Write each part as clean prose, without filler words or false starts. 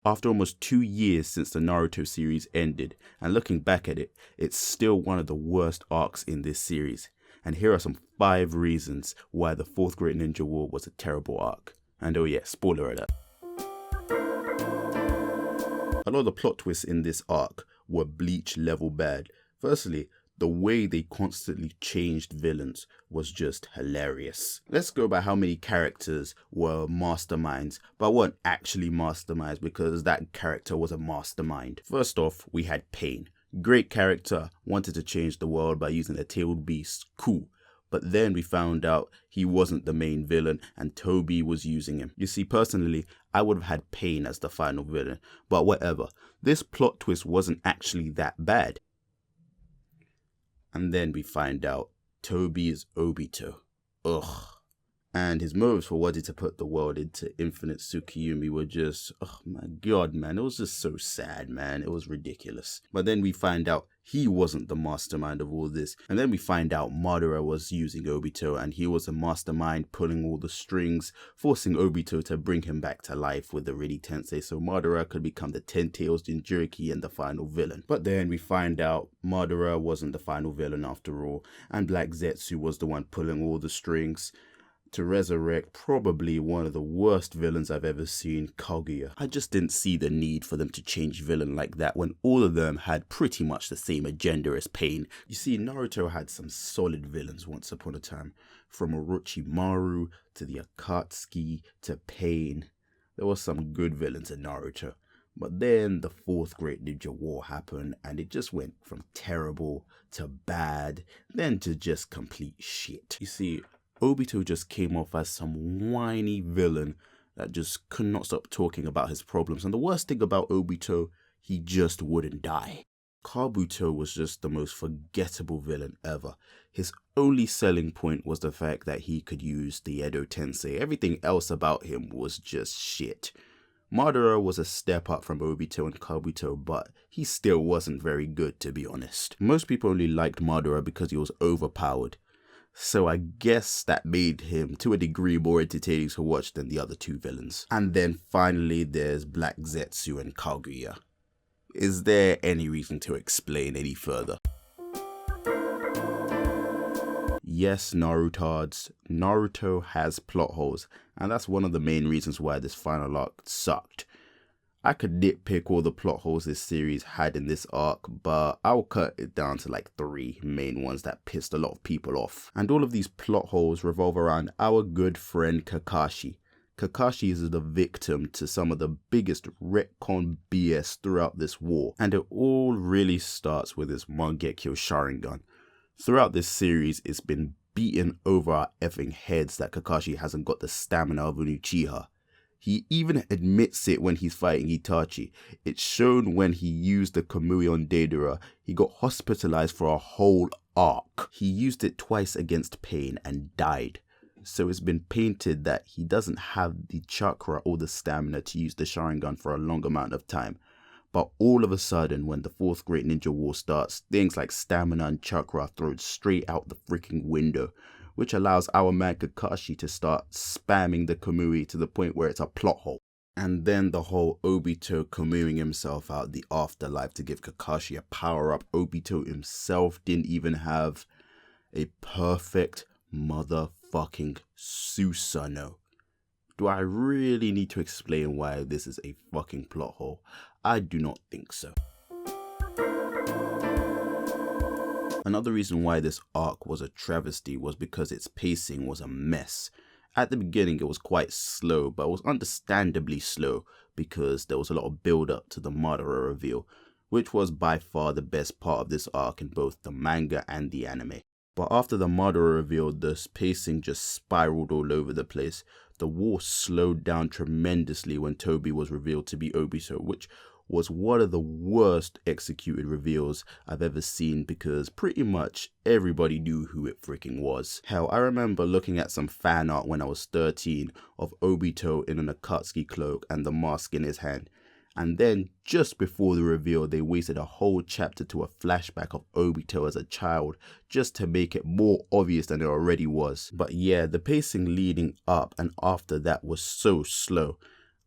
After almost 2 years since the Naruto series ended, and looking back at it, it's still one of the worst arcs in this series. And here are some 5 reasons why the 4th Great Ninja War was a terrible arc. And oh yeah, spoiler alert. A lot of the plot twists in this arc were Bleach level bad. Firstly, the way they constantly changed villains was just hilarious. Let's go by how many characters were masterminds, but weren't actually masterminds because that character was a mastermind. First off, we had Pain. Great character, wanted to change the world by using a tailed beast, cool. But then we found out he wasn't the main villain and Toby was using him. You see, personally, I would have had Pain as the final villain, but whatever. This plot twist wasn't actually that bad. And then we find out Toby is Obito. Ugh. And his motives for wanting to put the world into infinite Tsukiyumi were just, oh my god, man. It was just so sad, man. It was ridiculous. But then we find out he wasn't the mastermind of all this. And then we find out Madara was using Obito and he was a mastermind pulling all the strings, forcing Obito to bring him back to life with the Ready Tensei so Madara could become the 10-Tails Jinchuriki and the final villain. But then we find out Madara wasn't the final villain after all, and Black Zetsu was the one pulling all the strings to resurrect probably one of the worst villains I've ever seen, Kaguya. I just didn't see the need for them to change villain like that when all of them had pretty much the same agenda as Pain. You see, Naruto had some solid villains once upon a time, from Orochimaru to the Akatsuki to Pain. There was some good villains in Naruto. But then the 4th Great Ninja War happened and it just went from terrible to bad, then to just complete shit. You see, Obito just came off as some whiny villain that just could not stop talking about his problems. And the worst thing about Obito, he just wouldn't die. Kabuto was just the most forgettable villain ever. His only selling point was the fact that he could use the Edo Tensei. Everything else about him was just shit. Madara was a step up from Obito and Kabuto, but he still wasn't very good, to be honest. Most people only liked Madara because he was overpowered. So I guess that made him, to a degree, more entertaining to watch than the other 2 villains. And then finally there's Black Zetsu and Kaguya. Is there any reason to explain any further? Yes, Narutards, Naruto has plot holes, and that's one of the main reasons why this final arc sucked. I could nitpick all the plot holes this series had in this arc, but I'll cut it down to like 3 main ones that pissed a lot of people off. And all of these plot holes revolve around our good friend Kakashi. Kakashi is the victim to some of the biggest retcon BS throughout this war, and it all really starts with his Mangekyo Sharingan. Throughout this series, it's been beaten over our effing heads that Kakashi hasn't got the stamina of an Uchiha. He even admits it when he's fighting Itachi. It's shown when he used the Kamui on Deidara. He got hospitalized for a whole arc. He used it twice against Pain and died. So it's been painted that he doesn't have the chakra or the stamina to use the Sharingan for a long amount of time. But all of a sudden, when the 4th Great Ninja War starts, things like stamina and chakra are thrown straight out the freaking window, which allows our man Kakashi to start spamming the Kamui to the point where it's a plot hole. And then the whole Obito Kamuing himself out the afterlife to give Kakashi a power-up Obito himself didn't even have a perfect motherfucking Susanoo. Do I really need to explain why this is a fucking plot hole? I do not think so. Another reason why this arc was a travesty was because its pacing was a mess. At the beginning it was quite slow, but it was understandably slow because there was a lot of build up to the Madara reveal, which was by far the best part of this arc in both the manga and the anime. But after the Madara reveal, the pacing just spiraled all over the place. The war slowed down tremendously when Toby was revealed to be Obito, which was one of the worst executed reveals I've ever seen because pretty much everybody knew who it freaking was. Hell, I remember looking at some fan art when I was 13 of Obito in an Akatsuki cloak and the mask in his hand. And then, just before the reveal, they wasted a whole chapter to a flashback of Obito as a child, just to make it more obvious than it already was. But yeah, the pacing leading up and after that was so slow.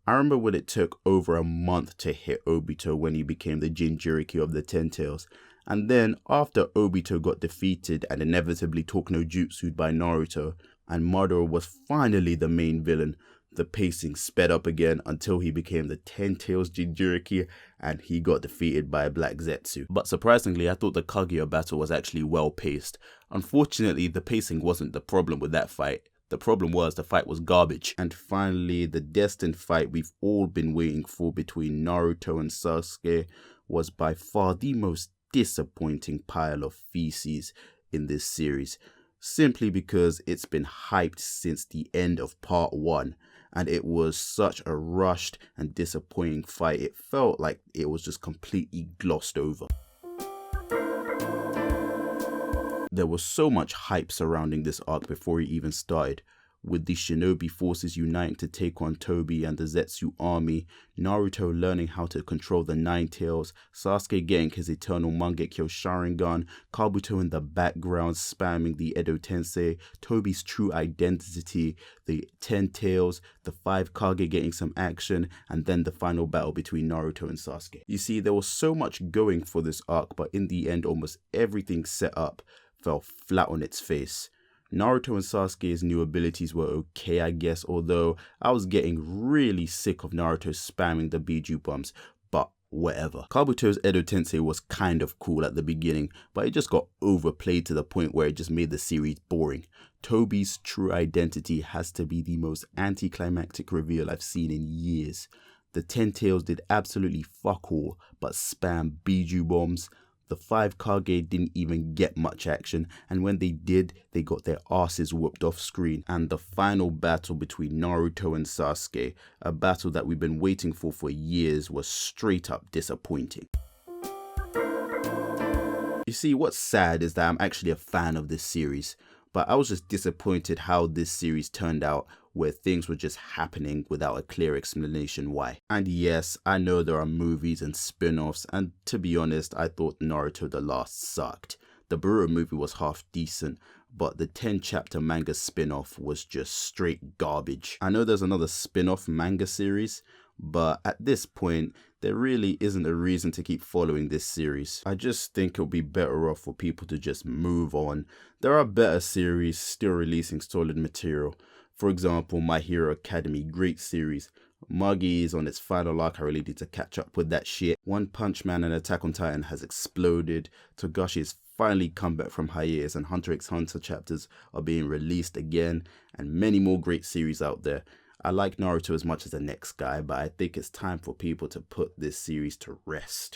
I remember when it took over a month to hit Obito when he became the Jinchuriki of the Ten Tails. And then, after Obito got defeated and inevitably took no jutsu'd by Naruto, and Madara was finally the main villain, the pacing sped up again until he became the Ten Tails Jinchuriki and he got defeated by Black Zetsu. But surprisingly, I thought the Kaguya battle was actually well paced. Unfortunately, the pacing wasn't the problem with that fight. The problem was the fight was garbage. And finally, the destined fight we've all been waiting for between Naruto and Sasuke was by far the most disappointing pile of feces in this series, simply because it's been hyped since the end of part 1, and it was such a rushed and disappointing fight. It felt like it was just completely glossed over. There was so much hype surrounding this arc before it even started, with the shinobi forces uniting to take on Tobi and the Zetsu army, Naruto learning how to control the Nine Tails, Sasuke getting his eternal Mangekyo Sharingan, Kabuto in the background spamming the Edo Tensei, Tobi's true identity, the Ten Tails, the 5 Kage getting some action, and then the final battle between Naruto and Sasuke. You see, there was so much going for this arc, but in the end almost everything set up fell flat on its face. Naruto and Sasuke's new abilities were okay, I guess, although I was getting really sick of Naruto spamming the Biju bombs, but whatever. Kabuto's Edo Tensei was kind of cool at the beginning, but it just got overplayed to the point where it just made the series boring. Tobi's true identity has to be the most anticlimactic reveal I've seen in years. The Ten Tails did absolutely fuck all but spam Biju bombs. The 5 Kage didn't even get much action, and when they did, they got their asses whooped off screen. And the final battle between Naruto and Sasuke, a battle that we've been waiting for years, was straight up disappointing. You see, what's sad is that I'm actually a fan of this series, but I was just disappointed how this series turned out, where things were just happening without a clear explanation why. And yes, I know there are movies and spin-offs, and to be honest, I thought Naruto The Last sucked. The Boruto movie was half decent, but the 10-chapter manga spin-off was just straight garbage. I know there's another spin-off manga series, but at this point, there really isn't a reason to keep following this series. I just think it'll be better off for people to just move on. There are better series still releasing solid material. For example, My Hero Academy, great series. Muggy is on its final arc, I really need to catch up with that shit. One Punch Man and Attack on Titan has exploded. Togashi has finally come back from hiatus, and Hunter x Hunter chapters are being released again, and many more great series out there. I like Naruto as much as the next guy, but I think it's time for people to put this series to rest.